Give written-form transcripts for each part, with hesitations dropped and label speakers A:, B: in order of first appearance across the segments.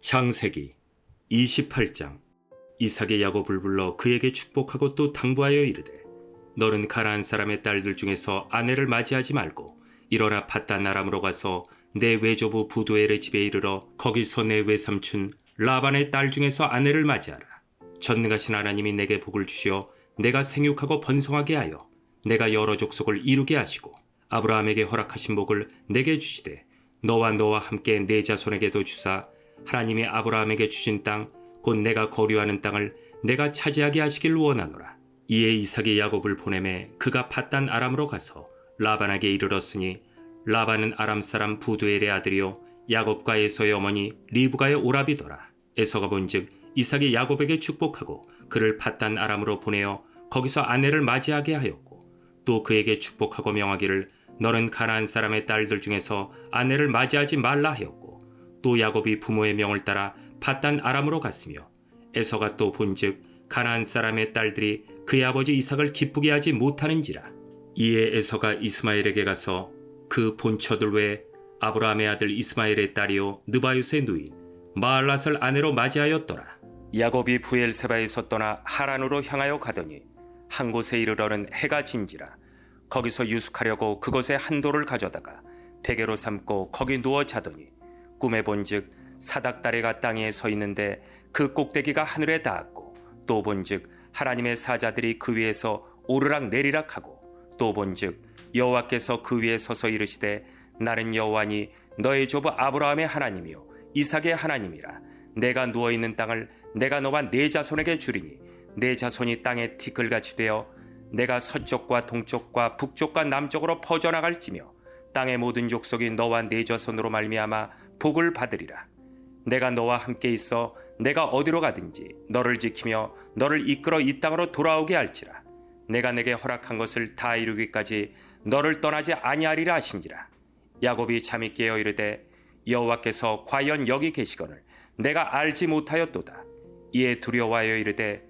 A: 창세기 28장. 이삭이 야곱을 불러 그에게 축복하고 또 당부하여 이르되 너는 가나안 사람의 딸들 중에서 아내를 맞이하지 말고 일어나 밧단 아람으로 가서 내 외조부 부두엘의 집에 이르러 거기서 내 외삼촌 라반의 딸 중에서 아내를 맞이하라. 전능하신 하나님이 내게 복을 주시어 내가 생육하고 번성하게 하여 내가 여러 족속을 이루게 하시고 아브라함에게 허락하신 복을 내게 주시되 너와 함께 내 자손에게도 주사 하나님이 아브라함에게 주신 땅 곧 내가 거류하는 땅을 내가 차지하게 하시길 원하노라. 이에 이삭이 야곱을 보내매 그가 밧단 아람으로 가서 라반에게 이르렀으니 라반은 아람 사람 부두엘의 아들이요 야곱과 에서의 어머니 리브가의 오라비더라. 에서가 본즉 이삭이 야곱에게 축복하고 그를 밧단 아람으로 보내어 거기서 아내를 맞이하게 하였고 또 그에게 축복하고 명하기를 너는 가나안 사람의 딸들 중에서 아내를 맞이하지 말라 하였고 또 야곱이 부모의 명을 따라 밧단 아람으로 갔으며 에서가 또 본즉 가나안 사람의 딸들이 그의 아버지 이삭을 기쁘게 하지 못하는지라. 이에 에서가 이스마엘에게 가서 그 본처들 외에 아브라함의 아들 이스마엘의 딸이요 느바요스의 누인 마알랏을 아내로 맞이하였더라. 야곱이 부엘세바에서 떠나 하란으로 향하여 가더니 한 곳에 이르러는 해가 진지라. 거기서 유숙하려고 그곳에 한 돌을 가져다가 베개로 삼고 거기 누워 자더니 꿈에 본즉 사닥다리가 땅에 서 있는데 그 꼭대기가 하늘에 닿았고 또 본즉 하나님의 사자들이 그 위에서 오르락 내리락 하고 또 본즉 여호와께서 그 위에 서서 이르시되 나는 여호와니 너의 조부 아브라함의 하나님이요 이삭의 하나님이라. 내가 누워있는 땅을 내가 너와 네 자손에게 주리니 네 자손이 땅에 티끌같이 되어 내가 서쪽과 동쪽과 북쪽과 남쪽으로 퍼져나갈지며 땅의 모든 족속이 너와 네 자손으로 말미암아 복을 받으리라. 내가 너와 함께 있어 내가 어디로 가든지 너를 지키며 너를 이끌어 이 땅으로 돌아오게 할지라. 내가 내게 허락한 것을 다 이루기까지 너를 떠나지 아니하리라 하신지라. 야곱이 잠이 깨어 이르되 여호와께서 과연 여기 계시거늘 내가 알지 못하였도다. 이에 두려워하여 이르되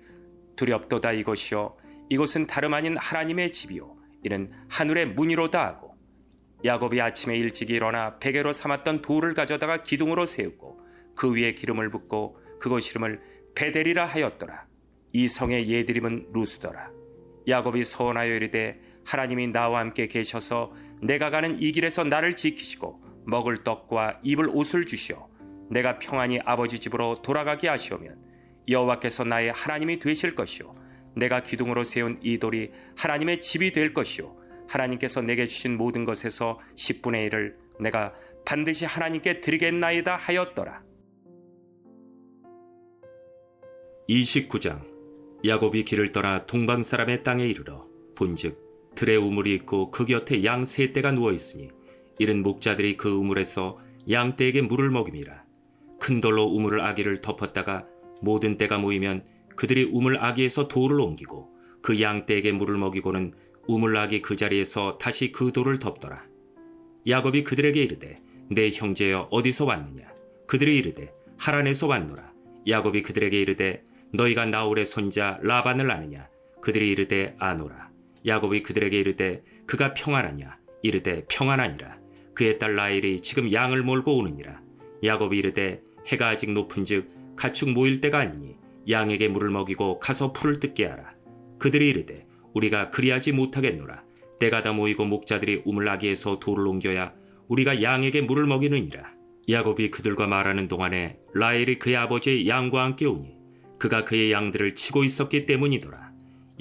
A: 두렵도다. 이것이요 이곳은 다름 아닌 하나님의 집이요 이는 하늘의 문이로다 하고 야곱이 아침에 일찍 일어나 베개로 삼았던 돌을 가져다가 기둥으로 세우고 그 위에 기름을 붓고 그곳 이름을 베델이라 하였더라. 이 성의 옛 이름은 루스더라. 야곱이 서원하여 이르되 하나님이 나와 함께 계셔서 내가 가는 이 길에서 나를 지키시고 먹을 떡과 입을 옷을 주시어 내가 평안히 아버지 집으로 돌아가게 하시오면 여호와께서 나의 하나님이 되실 것이요 내가 기둥으로 세운 이 돌이 하나님의 집이 될 것이요 하나님께서 내게 주신 모든 것에서 10분의 1을 내가 반드시 하나님께 드리겠나이다 하였더라. 29장. 야곱이 길을 떠나 동방 사람의 땅에 이르러 본즉 들에 우물이 있고 그 곁에 양 세 떼가 누워 있으니 이른 목자들이 그 우물에서 양 떼에게 물을 먹임이라. 큰 돌로 우물을 아기를 덮었다가 모든 떼가 모이면 그들이 우물 아기에서 돌을 옮기고 그 양 떼에게 물을 먹이고는 우물 아기 그 자리에서 다시 그 돌을 덮더라. 야곱이 그들에게 이르되 내 형제여 어디서 왔느냐. 그들이 이르되 하란에서 왔노라. 야곱이 그들에게 이르되 너희가 나홀의 손자 라반을 아느냐. 그들이 이르되 아노라. 야곱이 그들에게 이르되 그가 평안하냐. 이르되 평안하니라. 그의 딸 라헬이 지금 양을 몰고 오느니라. 야곱이 이르되 해가 아직 높은즉 가축 모일 때가 아니니 양에게 물을 먹이고 가서 풀을 뜯게 하라. 그들이 이르되 우리가 그리하지 못하겠노라. 때가 다 모이고 목자들이 우물 아기에서 돌을 옮겨야 우리가 양에게 물을 먹이느니라. 야곱이 그들과 말하는 동안에 라헬이 그의 아버지의 양과 함께 오니 그가 그의 양들을 치고 있었기 때문이더라.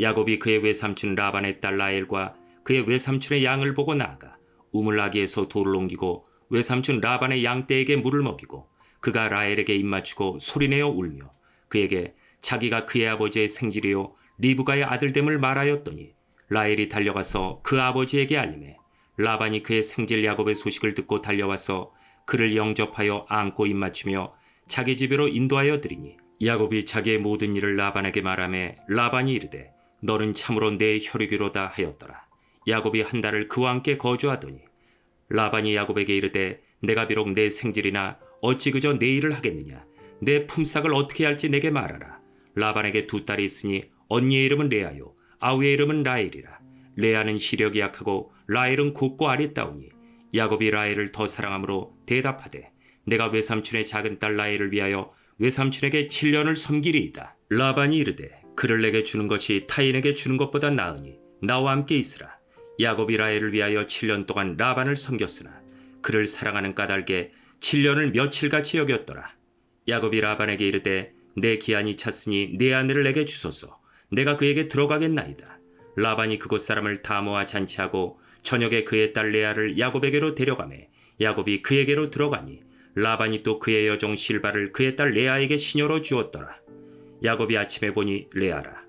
A: 야곱이 그의 외삼촌 라반의 딸 라헬과 그의 외삼촌의 양을 보고 나아가 우물 아기에서 돌을 옮기고 외삼촌 라반의 양떼에게 물을 먹이고 그가 라헬에게 입맞추고 소리내어 울며 그에게 자기가 그의 아버지의 생질이요 리브가의 아들됨을 말하였더니 라헬이 달려가서 그 아버지에게 알리매 라반이 그의 생질 야곱의 소식을 듣고 달려와서 그를 영접하여 안고 입맞추며 자기 집으로 인도하여 드리니 야곱이 자기의 모든 일을 라반에게 말하매 라반이 이르되 너는 참으로 내 혈육이로다 하였더라. 야곱이 한 달을 그와 함께 거주하더니 라반이 야곱에게 이르되 내가 비록 내 생질이나 어찌 그저 내 일을 하겠느냐. 내 품삯을 어떻게 할지 내게 말하라. 라반에게 두 딸이 있으니 언니의 이름은 레아요 아우의 이름은 라헬이라. 레아는 시력이 약하고 라헬은 곱고 아리따우니 야곱이 라헬을 더 사랑함으로 대답하되 내가 외삼촌의 작은 딸 라헬을 위하여 외삼촌에게 7년을 섬기리이다. 라반이 이르되 그를 내게 주는 것이 타인에게 주는 것보다 나으니 나와 함께 있으라. 야곱이 라헬을 위하여 7년 동안 라반을 섬겼으나 그를 사랑하는 까닭에 7년을 며칠같이 여겼더라. 야곱이 라반에게 이르되 내 기한이 찼으니 내 아내를 내게 주소서. 내가 그에게 들어가겠나이다. 라반이 그곳 사람을 다 모아 잔치하고 저녁에 그의 딸 레아를 야곱에게로 데려가매 야곱이 그에게로 들어가니 라반이 또 그의 여종 실바를 그의 딸 레아에게 시녀로 주었더라. 야곱이 아침에 보니 레아라.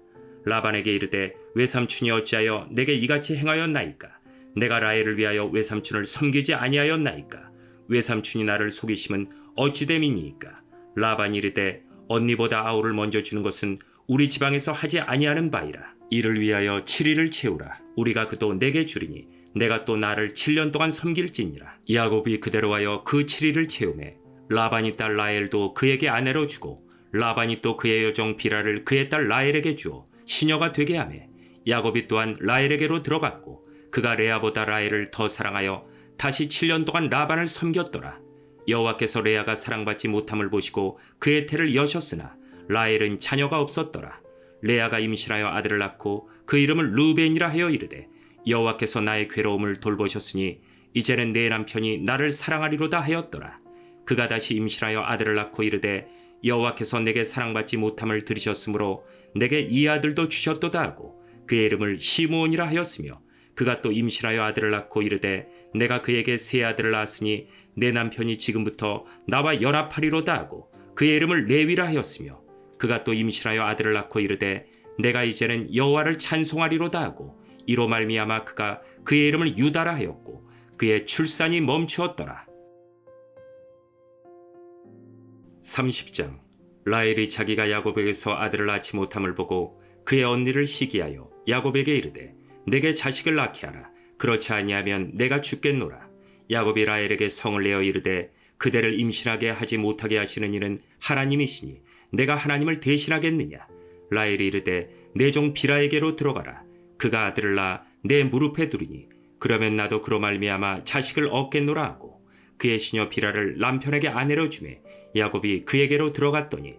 A: 라반에게 이르되 외삼촌이 어찌하여 내게 이같이 행하였나이까? 내가 라헬을 위하여 외삼촌을 섬기지 아니하였나이까? 외삼촌이 나를 속이심은 어찌 됨이니이까? 라반이 이르되 언니보다 아우를 먼저 주는 것은 우리 지방에서 하지 아니하는 바이라. 이를 위하여 7일을 채우라. 우리가 그도 내게 주리니 내가 또 나를 7년 동안 섬길지니라. 야곱이 그대로 하여 그 7일을 채우매 라반이 딸 라헬도 그에게 아내로 주고 라반이 또 그의 여종 비라를 그의 딸 라헬에게 주어 시녀가 되게 하매 야곱이 또한 라헬에게로 들어갔고 그가 레아보다 라헬을 더 사랑하여 다시 7년 동안 라반을 섬겼더라. 여호와께서 레아가 사랑받지 못함을 보시고 그의 태를 여셨으나 라헬은 자녀가 없었더라. 레아가 임신하여 아들을 낳고 그 이름을 르우벤이라 하여 이르되 여호와께서 나의 괴로움을 돌보셨으니 이제는 내 남편이 나를 사랑하리로다 하였더라. 그가 다시 임신하여 아들을 낳고 이르되 여호와께서 내게 사랑받지 못함을 들으셨으므로 내게 이 아들도 주셨도다 하고 그의 이름을 시므온이라 하였으며 그가 또 임신하여 아들을 낳고 이르되 내가 그에게 세 아들을 낳았으니 내 남편이 지금부터 나와 연합하리로다 하고 그의 이름을 레위라 하였으며 그가 또 임신하여 아들을 낳고 이르되 내가 이제는 여호와를 찬송하리로다 하고 이로 말미암아 그가 그의 이름을 유다라 하였고 그의 출산이 멈추었더라. 30장. 라헬이 자기가 야곱에게서 아들을 낳지 못함을 보고 그의 언니를 시기하여 야곱에게 이르되 내게 자식을 낳게 하라. 그렇지 아니하면 내가 죽겠노라. 야곱이 라헬에게 성을 내어 이르되 그대를 임신하게 하지 못하게 하시는 이는 하나님이시니 내가 하나님을 대신하겠느냐. 라헬이 이르되 내 종 비라에게로 들어가라. 그가 아들을 낳아 내 무릎에 두리니 그러면 나도 그로 말미암아 자식을 얻겠노라 하고 그의 시녀 비라를 남편에게 아내로 주매 야곱이 그에게로 들어갔더니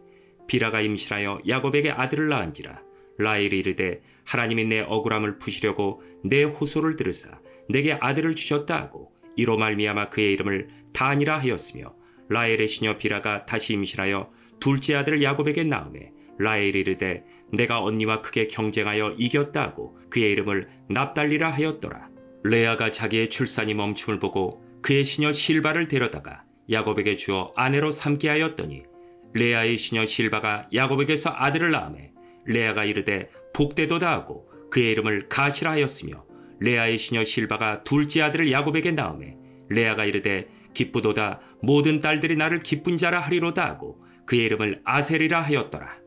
A: 비라가 임신하여 야곱에게 아들을 낳은지라. 라헬이 이르되 하나님이 내 억울함을 푸시려고 내 호소를 들으사 내게 아들을 주셨다 하고 이로 말미암아 그의 이름을 단이라 하였으며 라헬의 시녀 비라가 다시 임신하여 둘째 아들을 야곱에게 낳으매 라헬이 이르되 내가 언니와 크게 경쟁하여 이겼다 하고 그의 이름을 납달리라 하였더라. 레아가 자기의 출산이 멈춤을 보고 그의 시녀 실바를 데려다가 야곱에게 주어 아내로 삼게 하였더니 레아의 시녀 실바가 야곱에게서 아들을 낳으매 레아가 이르되 복되도다 하고 그의 이름을 가시라 하였으며 레아의 시녀 실바가 둘째 아들을 야곱에게 낳으매 레아가 이르되 기쁘도다 모든 딸들이 나를 기쁜 자라 하리로다 하고 그의 이름을 아셀이라 하였더라.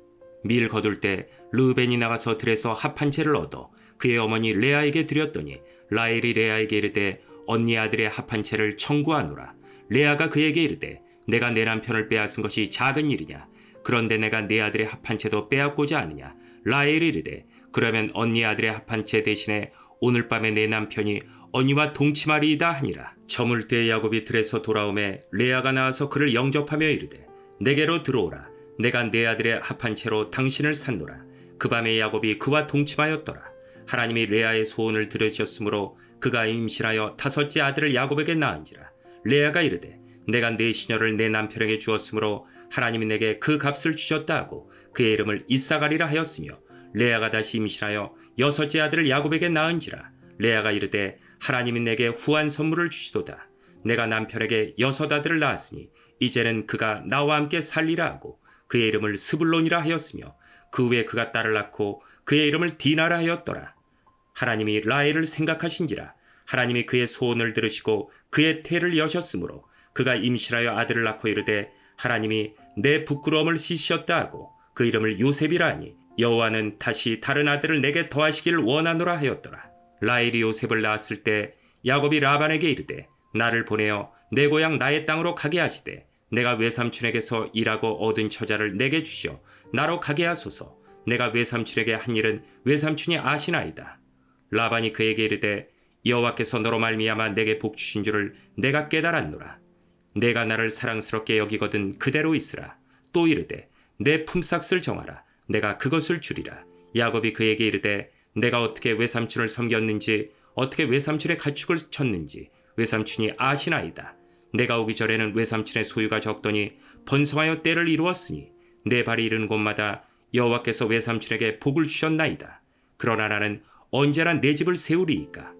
A: 밀 거둘 때 르우벤이 나가서 들에서 합한 채를 얻어 그의 어머니 레아에게 드렸더니 라헬이 레아에게 이르되 언니 아들의 합한 채를 청구하노라. 레아가 그에게 이르되 내가 내 남편을 빼앗은 것이 작은 일이냐. 그런데 내가 내 아들의 합한 채도 빼앗고자 하느냐. 라헬이 이르되 그러면 언니 아들의 합한 채 대신에 오늘 밤에 내 남편이 언니와 동침하리이다 하니라. 저물 때 야곱이 들에서 돌아오매 레아가 나와서 그를 영접하며 이르되 내게로 들어오라. 내가 내 아들의 합한 채로 당신을 산노라. 그 밤에 야곱이 그와 동침하였더라. 하나님이 레아의 소원을 들으셨으므로 그가 임신하여 다섯째 아들을 야곱에게 낳은지라. 레아가 이르되 내가 내 시녀를 내 남편에게 주었으므로 하나님이 내게 그 값을 주셨다 하고 그의 이름을 이사가리라 하였으며 레아가 다시 임신하여 여섯째 아들을 야곱에게 낳은지라. 레아가 이르되 하나님이 내게 후한 선물을 주시도다. 내가 남편에게 여섯 아들을 낳았으니 이제는 그가 나와 함께 살리라 하고 그의 이름을 스불론이라 하였으며 그 후에 그가 딸을 낳고 그의 이름을 디나라 하였더라. 하나님이 라헬을 생각하신지라. 하나님이 그의 소원을 들으시고 그의 태를 여셨으므로 그가 임신하여 아들을 낳고 이르되 하나님이 내 부끄러움을 씻으셨다 하고 그 이름을 요셉이라 하니 여호와는 다시 다른 아들을 내게 더하시기를 원하노라 하였더라. 라헬이 요셉을 낳았을 때 야곱이 라반에게 이르되 나를 보내어 내 고향 나의 땅으로 가게 하시되 내가 외삼촌에게서 일하고 얻은 처자를 내게 주시어 나로 가게 하소서. 내가 외삼촌에게 한 일은 외삼촌이 아시나이다. 라반이 그에게 이르되 여호와께서 너로 말미암아 내게 복 주신 줄을 내가 깨달았노라. 내가 나를 사랑스럽게 여기거든 그대로 있으라. 또 이르되 내 품삯을 정하라. 내가 그것을 주리라. 야곱이 그에게 이르되 내가 어떻게 외삼촌을 섬겼는지 어떻게 외삼촌의 가축을 쳤는지 외삼촌이 아시나이다. 내가 오기 전에는 외삼촌의 소유가 적더니 번성하여 때를 이루었으니 내 발이 이르는 곳마다 여호와께서 외삼촌에게 복을 주셨나이다. 그러나 나는 언제나 내 집을 세우리이까.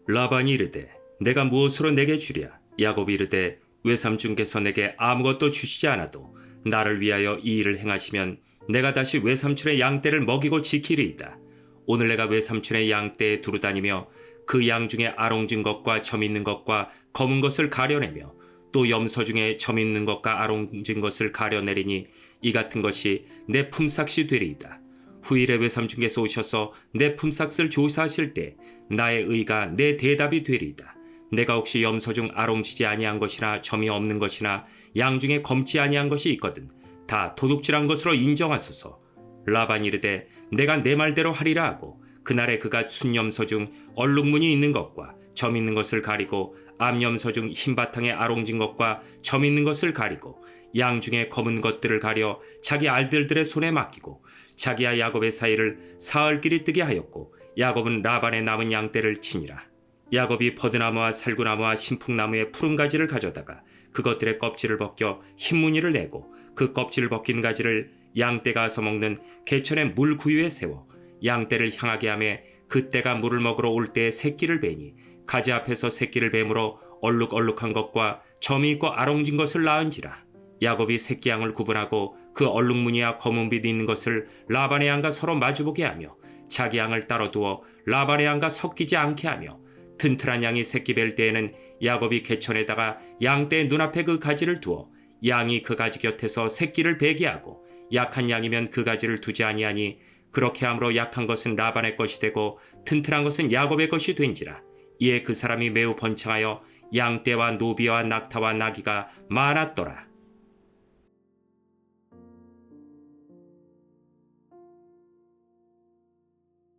A: 라반이 이르되 내가 무엇으로 내게 주랴. 야곱이 이르되 외삼촌께서 내게 아무것도 주시지 않아도 나를 위하여 이 일을 행하시면 내가 다시 외삼촌의 양떼를 먹이고 지키리이다. 오늘 내가 외삼촌의 양떼에 두루다니며 그 양 중에 아롱진 것과 점 있는 것과 검은 것을 가려내며 또 염소 중에 점 있는 것과 아롱진 것을 가려내리니 이 같은 것이 내 품삯이 되리이다. 후일에 외삼촌께서 오셔서 내 품삯을 조사하실 때 나의 의가 내 대답이 되리이다. 내가 혹시 염소 중 아롱지지 아니한 것이나 점이 없는 것이나 양 중에 검지 아니한 것이 있거든 다 도둑질한 것으로 인정하소서. 라반이 이르되 내가 내 말대로 하리라 하고 그날에 그가 순염소 중 얼룩무늬 있는 것과 점 있는 것을 가리고 암염소 중 흰 바탕에 아롱진 것과 점 있는 것을 가리고 양 중에 검은 것들을 가려 자기 알들들의 손에 맡기고 자기와 야곱의 사이를 사흘길이 뜨게 하였고 야곱은 라반의 남은 양떼를 치니라. 야곱이 버드나무와 살구나무와 신풍나무의 푸른 가지를 가져다가 그것들의 껍질을 벗겨 흰 무늬를 내고 그 껍질을 벗긴 가지를 양떼가 와서 먹는 개천의 물 구유에 세워 양떼를 향하게 하며 그때가 물을 먹으러 올 때에 새끼를 베니 가지 앞에서 새끼를 뱀으로 얼룩얼룩한 것과 점이 있고 아롱진 것을 낳은지라. 야곱이 새끼 양을 구분하고 그 얼룩무늬와 검은빛 있는 것을 라반의 양과 서로 마주보게 하며 자기 양을 따로 두어 라반의 양과 섞이지 않게 하며 튼튼한 양이 새끼 뵐 때에는 야곱이 개천에다가 양떼의 눈앞에 그 가지를 두어 양이 그 가지 곁에서 새끼를 베게 하고 약한 양이면 그 가지를 두지 아니하니 그렇게 함으로 약한 것은 라반의 것이 되고 튼튼한 것은 야곱의 것이 된지라. 이에 그 사람이 매우 번창하여 양떼와 노비와 낙타와 나귀가 많았더라.